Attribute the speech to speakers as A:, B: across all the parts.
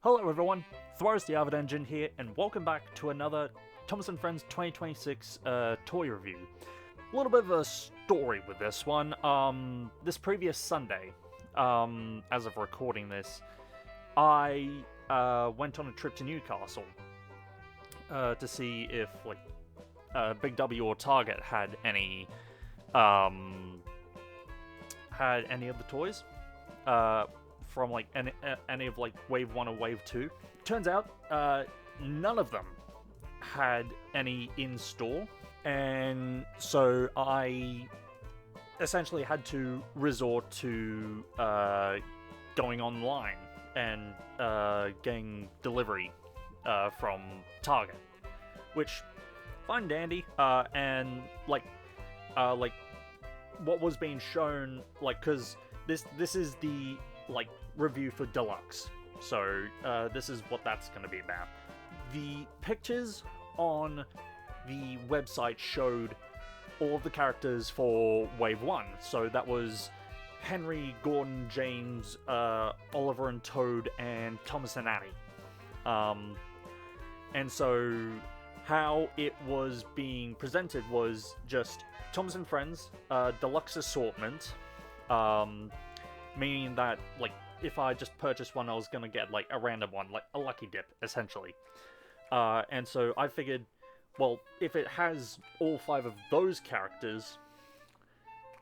A: Hello everyone, Throws the Avid Engine here, and welcome back to another Thomas & Friends 2026 toy review. A little bit of a story with this one. This previous Sunday, as of recording this, I went on a trip to Newcastle to see if Big W or Target had any of the toys. From any of Wave 1 or Wave 2. Turns out none of them had any in store, and so I essentially had to resort to going online and getting delivery from Target, which fine dandy, and what was being shown, because this is the review for Deluxe, so this is what that's going to be about. The pictures on the website showed all of the characters for Wave 1, so that was Henry, Gordon, James, Oliver and Toad, and Thomas and Addie. And so how it was being presented was just Thomas and Friends, Deluxe Assortment, meaning that, if I just purchased one, I was gonna get, a random one, a lucky dip, essentially. And so I figured, well, if it has all 5 of those characters,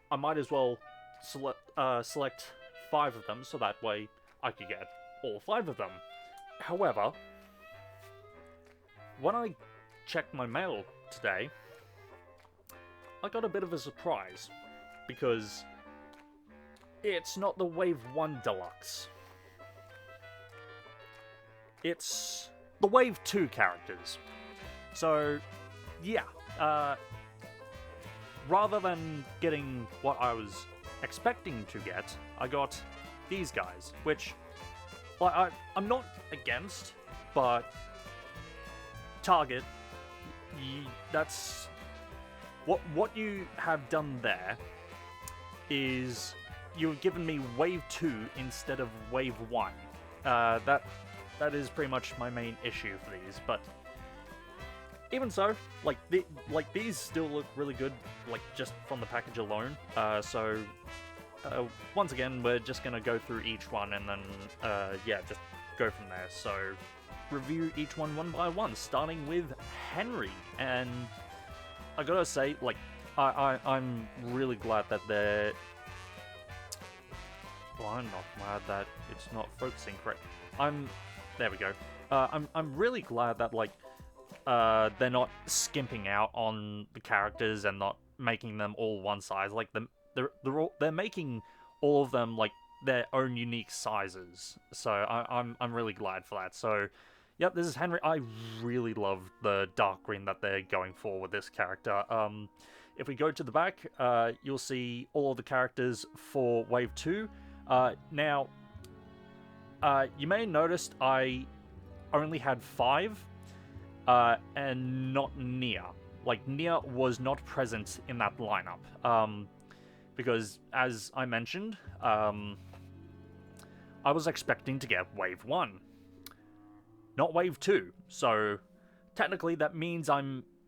A: I might as well select 5 of them, so that way I could get all 5 of them. However, when I checked my mail today, I got a bit of a surprise, because it's not the Wave 1 Deluxe. It's the Wave 2 characters. So, yeah. Rather than getting what I was expecting to get, I got these guys, which I'm not against, but Target, that's... What you have done there is you've given me Wave 2 instead of Wave 1. That is pretty much my main issue for these, but even so, these still look really good, just from the package alone. So once again, we're just gonna go through each one and then yeah, just go from there. So review each one by one, starting with Henry. And I gotta say, I'm really glad that they're... Well, I'm not glad that it's not focusing correct. There we go. I'm really glad that, they're not skimping out on the characters and not making them all one size. They're making all of them, their own unique sizes. So I'm really glad for that. So, yep, this is Henry. I really love the dark green that they're going for with this character. If we go to the back, you'll see all of the characters for Wave 2. Now, you may have noticed I only had 5, and not Nia. Nia was not present in that lineup, because, as I mentioned, I was expecting to get Wave 1, not Wave 2, so technically that means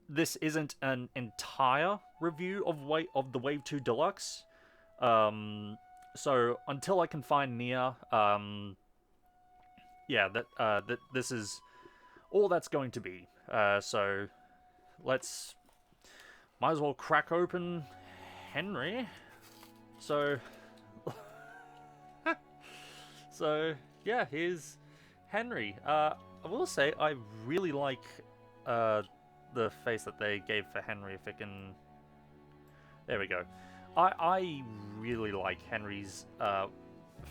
A: this isn't an entire review of the Wave 2 Deluxe. So until I can find Nia, yeah, this is all that's going to be. So might as well crack open Henry. So yeah, here's Henry. I will say I really like the face that they gave for Henry. If it can, there we go. I really like Henry's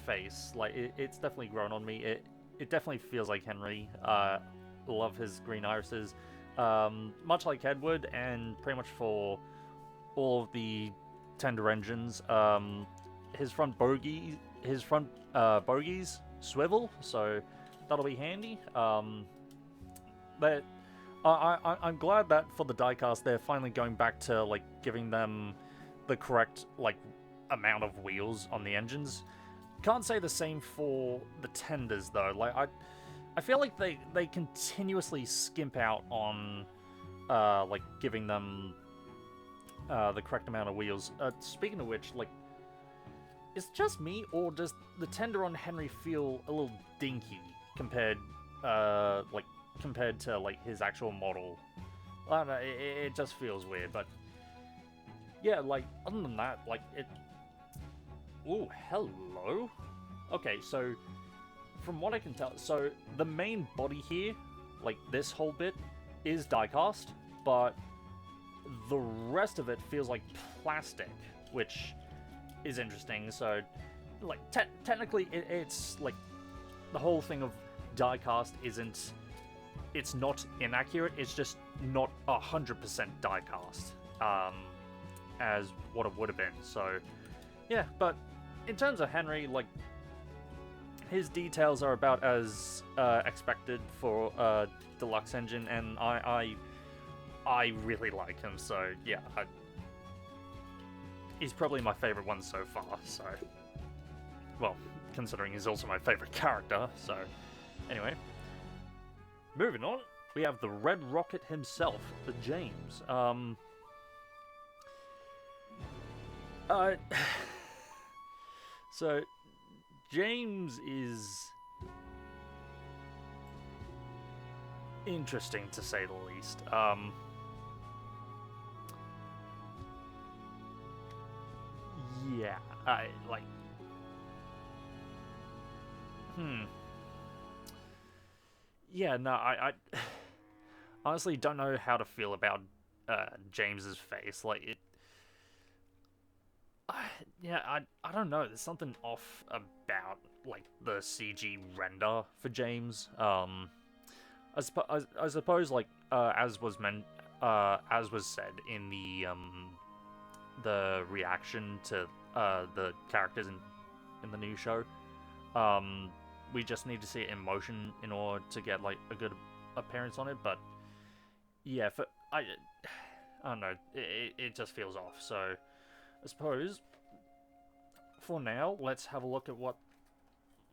A: face. It's definitely grown on me. It definitely feels like Henry. Love his green irises. Much like Edward, and pretty much for all of the tender engines, his front bogies swivel, so that'll be handy. But I'm glad that for the diecast they're finally going back to giving them the correct amount of wheels on the engines. Can't say the same for the tenders though. I feel like they continuously skimp out on like giving them the correct amount of wheels. Speaking of which, like, is it just me, or does the tender on Henry feel a little dinky compared to like his actual model? I don't know, it just feels weird, but yeah, like, other than that, like, it... Ooh, hello? Okay, so, from what I can tell, so, the main body here, like, this whole bit, is die-cast, but the rest of it feels like plastic, which is interesting, so, like, technically, it's, like, the whole thing of die-cast isn't... It's not inaccurate, it's just not 100% die-cast, as what it would have been, so, yeah, but in terms of Henry, like, his details are about as expected for a Deluxe engine, and I really like him, so, yeah, he's probably my favorite one so far, so, well, considering he's also my favorite character, so, anyway. Moving on, we have the Red Rocket himself, the James. So, James is interesting to say the least. Yeah, like... Yeah, no, I honestly don't know how to feel about James's face. Like, it... yeah, I don't know. There's something off about, like, the CG render for James. I suppose, like, as was said in the reaction to the characters in the new show, we just need to see it in motion in order to get, like, a good appearance on it. But yeah, I don't know. It just feels off. So I suppose for now, let's have a look at what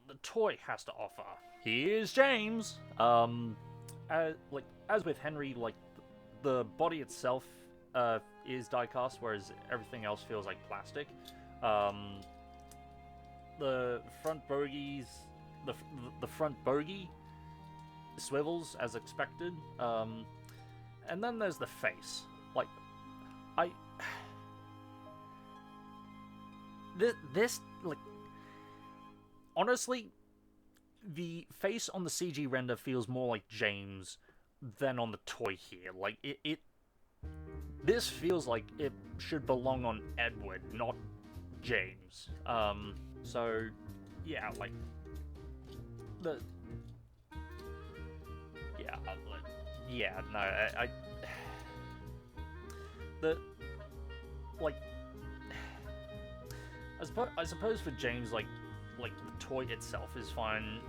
A: the toy has to offer. Here's James. As with Henry, like, the body itself is die-cast, whereas everything else feels like plastic. The front bogies, the front bogie swivels as expected. And then there's the face. Like, this, like, honestly, the face on the CG render feels more like James than on the toy here. Like, this feels like it should belong on Edward, not James. So, yeah, like, I suppose for James, like the toy itself is fine,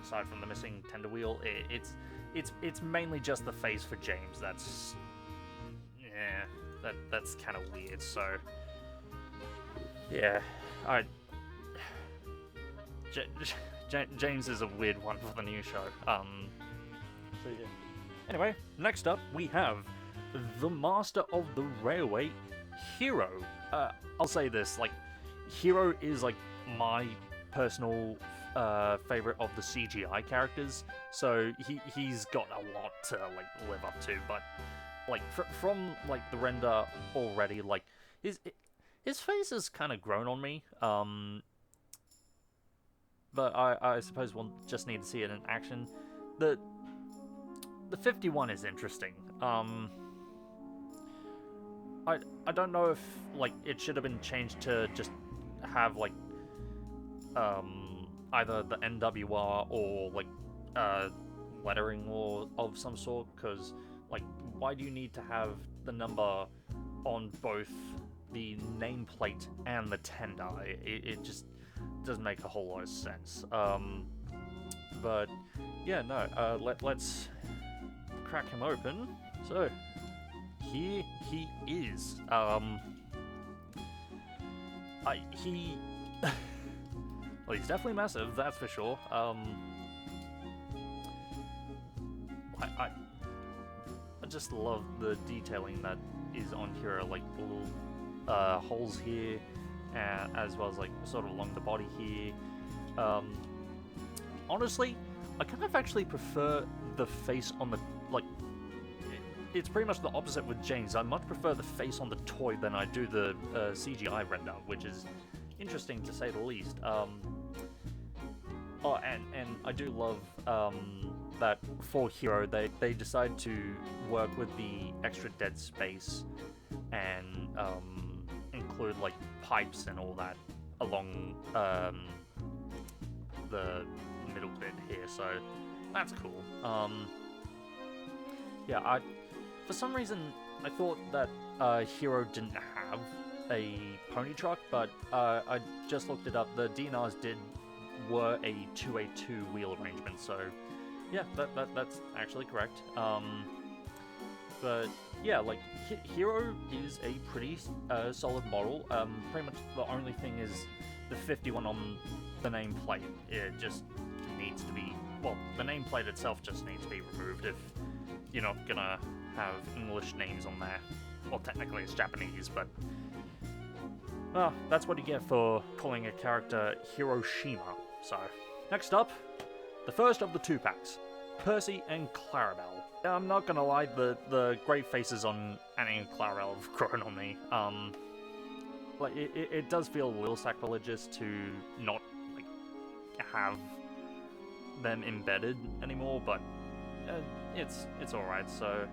A: aside from the missing tender wheel. It's mainly just the face for James that's kind of weird. So yeah, James is a weird one for the new show. So yeah. Anyway, next up we have the Master of the Railway, Hero. I'll say this, like, Hero is, like, my personal favorite of the CGI characters, so he's got a lot to, like, live up to. But, like, from like the render already, like, his face has kind of grown on me. But I suppose we'll just need to see it in action. The 51 is interesting. I don't know if, like, it should have been changed to just have, like, either the NWR or, like, lettering or of some sort, because, like, why do you need to have the number on both the nameplate and the tender? It just doesn't make a whole lot of sense. But yeah, no, let's crack him open. So here he is. Well, he's definitely massive, that's for sure. I just love the detailing that is on here, like the little holes here, as well as like sort of along the body here. Honestly, I kind of actually prefer the face on the, like, it's pretty much the opposite with James. I much prefer the face on the toy than I do the CGI render, which is interesting to say the least. Oh, and I do love that for Hero, they decide to work with the extra dead space and include like pipes and all that along the middle bit here, so that's cool. Yeah, for some reason I thought that Hero didn't have a pony truck, but I just looked it up. The DNRs were a 2A2 wheel arrangement, so yeah, that's actually correct. But yeah, like Hero is a pretty solid model. Pretty much the only thing is the 51 on the nameplate. It just needs to be, well, the nameplate itself just needs to be removed if you're not gonna have English names on there. Well, technically it's Japanese, but well, that's what you get for calling a character Hiroshima. So, next up, the first of the 2-packs, Percy and Clarabelle. I'm not gonna lie, the great faces on Annie and Clarabelle have grown on me. Like, it does feel a little sacrilegious to not, like, have them embedded anymore, but it's alright, so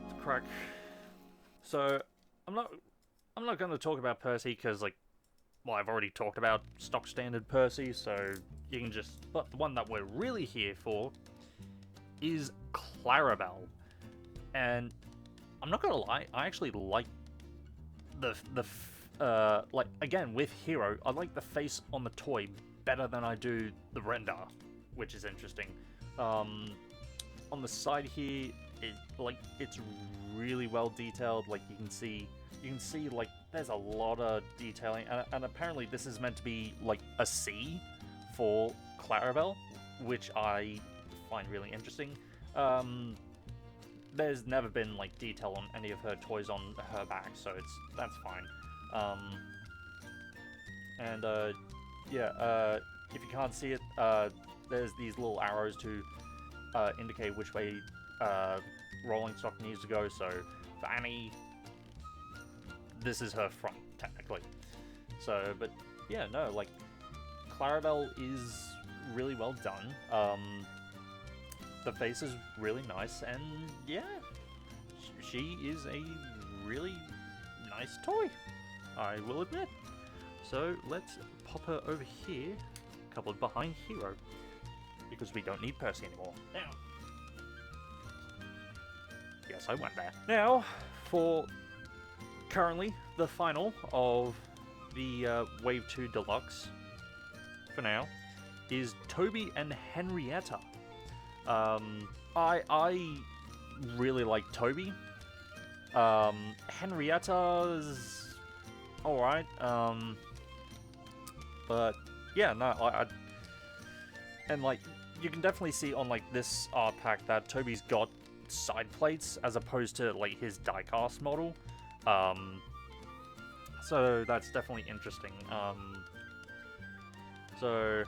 A: let's crack. So, I'm not gonna talk about Percy, because, like, well, I've already talked about stock standard Percy, so you can just... But the one that we're really here for is Clarabelle. And I'm not gonna lie, I actually like like, again, with Hero, I like the face on the toy better than I do the render, which is interesting. On the side here, it's really well detailed. Like, you can see like there's a lot of detailing, and apparently this is meant to be like a C for Clarabelle, which I find really interesting. There's never been like detail on any of her toys on her back, so that's fine. Yeah, if you can't see it, there's these little arrows to indicate which way rolling stock needs to go. So for Annie, this is her front, technically. So, but yeah, no, like, Clarabelle is really well done. The face is really nice, and yeah, she is a really nice toy, I will admit. So let's pop her over here, coupled behind Hero, because we don't need Percy anymore. Now, yes, I went there. Now, for currently the final of the Wave 2 Deluxe, for now, is Toby and Henrietta. I really like Toby. Henrietta's alright. But yeah, no, and like, you can definitely see on like this art pack that Toby's got side plates as opposed to like his diecast model. So that's definitely interesting. So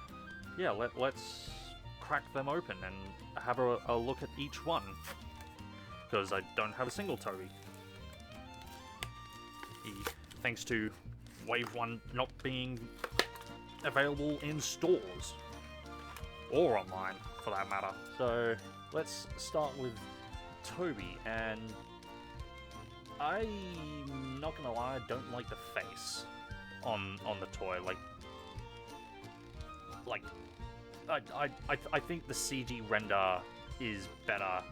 A: yeah, let's crack them open and have a look at each one, because I don't have a single Toby. Thanks to Wave 1 not being available in stores, or online for that matter. So let's start with Toby, and I'm not gonna lie, I don't like the face on the toy. I think the CG render is better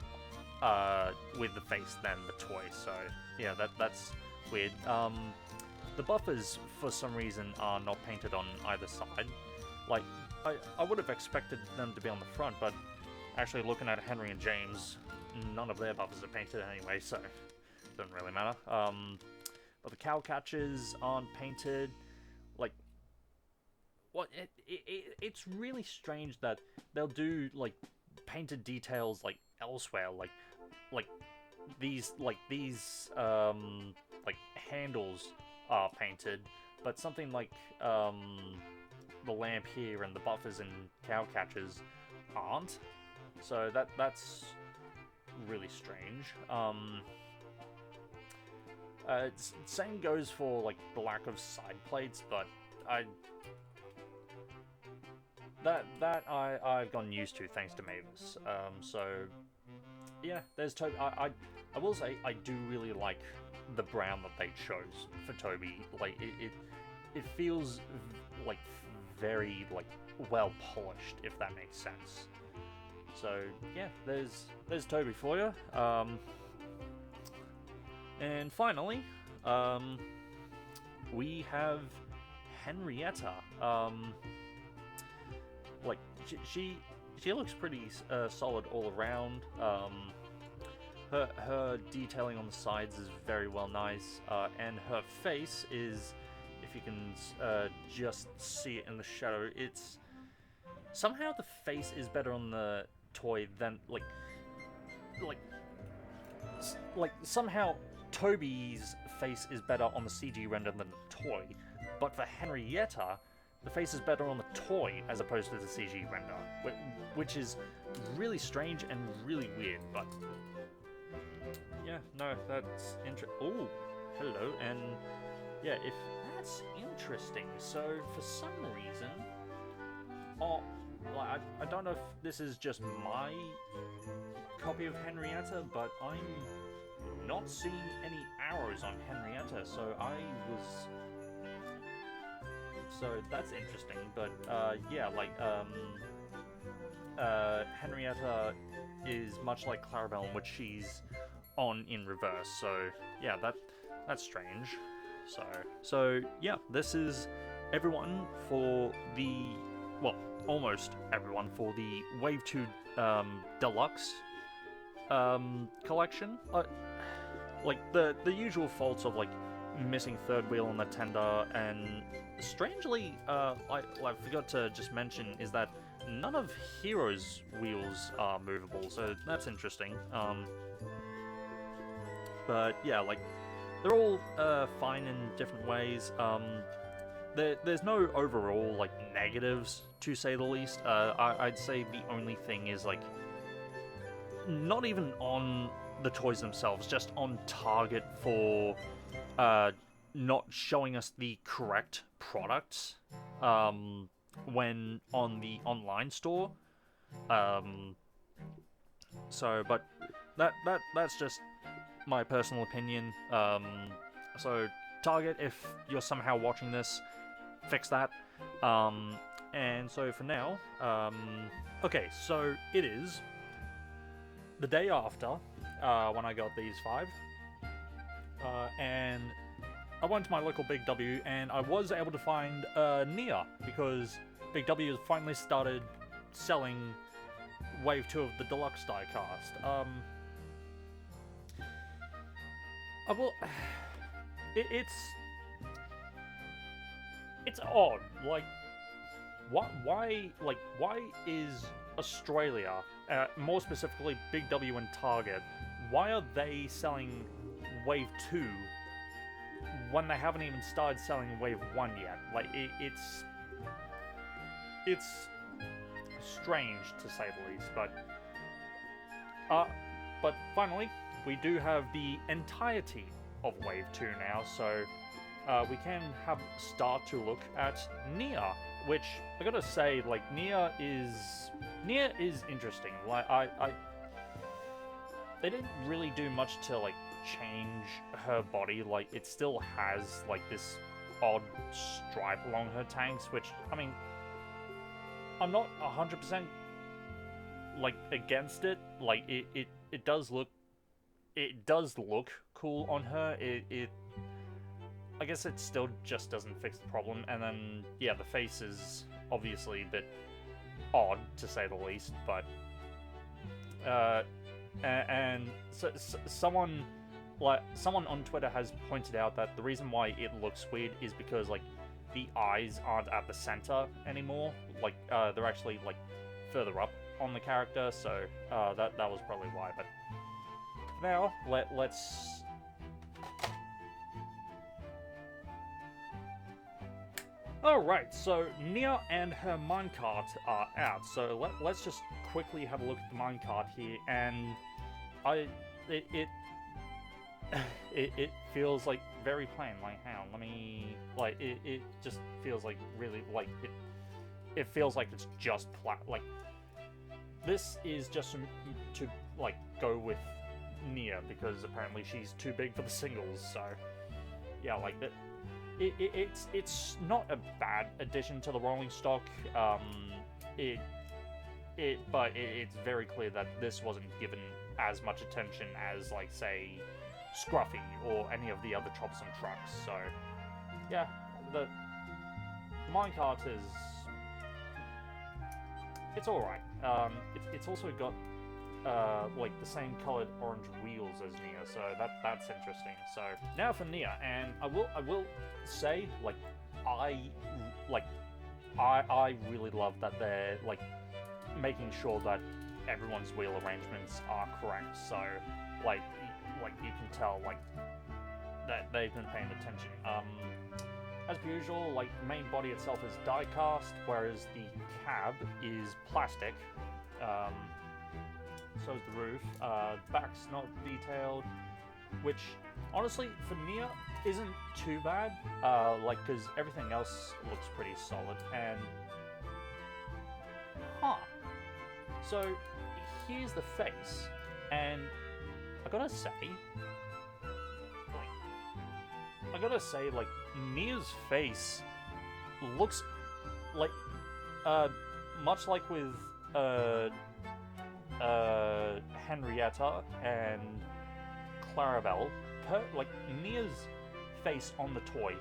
A: with the face than the toy. So yeah, that's weird. The buffers, for some reason, are not painted on either side. Like, I would have expected them to be on the front, but actually looking at Henry and James, none of their buffers are painted anyway, so it doesn't really matter. But the cow catchers aren't painted. Like, what? It's really strange that they'll do like painted details like elsewhere, like these like handles are painted, but something like the lamp here and the buffers and cow catchers aren't. So that's really strange. Same goes for like the lack of side plates, but I've gotten used to thanks to Mavis. So yeah, there's Toby. I will say I do really like the brown that they chose for Toby. Like it feels like very like well polished, if that makes sense. So yeah, there's Toby for you. And finally, we have Henrietta. Like she looks pretty solid all around. Her detailing on the sides is very well nice, and her face is, if you can just see it in the shadow, it's somehow the face is better on the toy than like somehow Toby's face is better on the CG render than the toy, but for Henrietta, the face is better on the toy as opposed to the CG render, which is really strange and really weird, but yeah, no, that's oh, hello, and yeah, if that's interesting. So for some reason, I don't know if this is just my copy of Henrietta, but I'm not seeing any arrows on Henrietta, so that's interesting, but yeah, like Henrietta is much like Clarabelle, in which she's on in reverse, so yeah, that's strange. So yeah, this is everyone for the, well, almost everyone for the Wave 2 Deluxe collection. Like the usual faults of like missing third wheel on the tender, and strangely, I forgot to just mention is that none of Hero's wheels are movable, so that's interesting. But yeah, like they're all fine in different ways. There's no overall like negatives, to say the least. I'd say the only thing is like not even on the toys themselves, just on Target for not showing us the correct products when on the online store. So, but that's just my personal opinion. So Target, if you're somehow watching this, fix that. And so for now, okay, so it is the day after when I got these 5, and I went to my local Big W, and I was able to find Nia, because Big W has finally started selling Wave 2 of the Deluxe diecast. I will. It's odd. Like, why is Australia, more specifically Big W and Target, why are they selling Wave 2 when they haven't even started selling Wave 1 yet? Like, it's strange, to say the least, but finally, we do have the entirety of Wave 2 now, so we can start to look at Nia, which I gotta say, like, Nia is interesting. Like, they didn't really do much to like change her body. Like, it still has like this odd stripe along her tanks, which, I mean, I'm not 100% like against it. Like, it does look cool on her. I guess it still just doesn't fix the problem. And then yeah, the face is obviously a bit odd, to say the least, but and so someone on Twitter has pointed out that the reason why it looks weird is because like the eyes aren't at the center anymore. Like they're actually like further up on the character, so that was probably why. But now let's. Alright, so Nia and her minecart are out, so let's just quickly have a look at the minecart here, and it feels like very plain. Like, hang on, let me, like, it just feels like really, like, it feels like it's just like, this is just to like, go with Nia, because apparently she's too big for the singles, so, yeah, like, it's not a bad addition to the rolling stock. But it's very clear that this wasn't given as much attention as, like, say, Scruffy or any of the other Troublesome trucks. So, yeah, the minecart it's all right. It's also got like the same colored orange wheels as Nia, so that's interesting. So now for Nia, and I will say, like, I really love that they're, like, making sure that everyone's wheel arrangements are correct. So like you can tell, like, that they've been paying attention. As per usual, like, the main body itself is die cast, whereas the cab is plastic. So is the roof. Back's not detailed, which honestly for Nia isn't too bad. Like, because everything else looks pretty solid. And so here's the face, and I gotta say, like, Nia's face looks like, much like with Henrietta and Clarabelle, like, Nia's face on the toy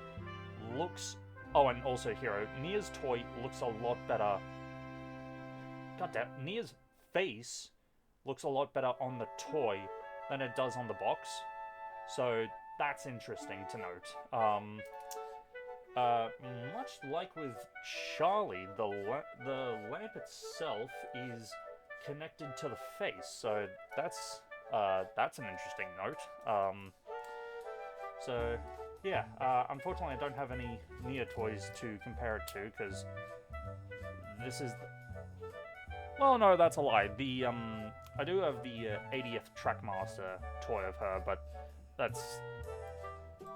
A: looks. Oh, and also Hero. Nia's toy looks a lot better. Goddamn, Nia's face looks a lot better on the toy than it does on the box. So that's interesting to note. Much like with Charlie, the lamp itself is connected to the face, so that's an interesting note. So yeah, unfortunately I don't have any Nia toys to compare it to, because this is. Well, no, that's a lie. I do have the 80th Trackmaster toy of her, but that's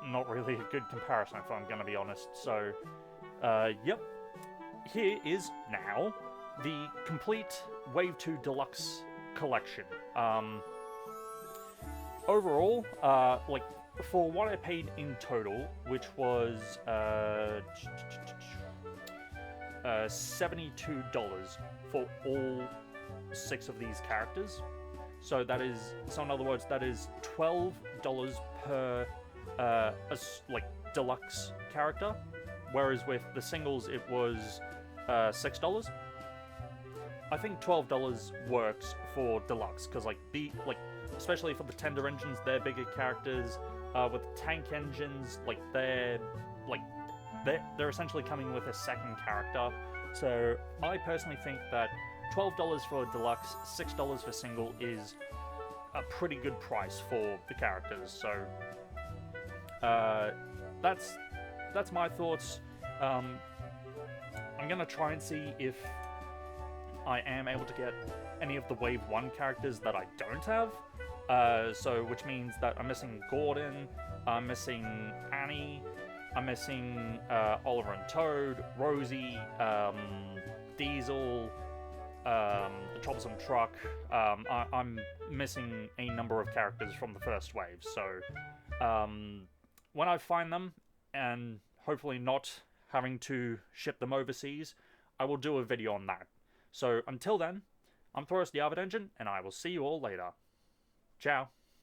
A: not really a good comparison, if I'm gonna be honest. So, yep. Here is now the complete Wave 2 Deluxe collection. Overall, like, for what I paid in total, which was $72 for all 6 of these characters. So in other words, that is $12 per like, deluxe character, whereas with the singles it was $6. I think $12 works for deluxe, because, like, especially for the tender engines, they're bigger characters. With tank engines, like, they're essentially coming with a second character. So I personally think that $12 for deluxe, $6 for single is a pretty good price for the characters. So that's my thoughts. I'm gonna try and see if I am able to get any of the Wave 1 characters that I don't have. So which means that I'm missing Gordon, I'm missing Annie, I'm missing Oliver and Toad, Rosie, Diesel, the Troublesome Truck. I'm missing a number of characters from the first wave. So when I find them, and hopefully not having to ship them overseas, I will do a video on that. So until then, I'm Thoros the Avid Engine, and I will see you all later. Ciao.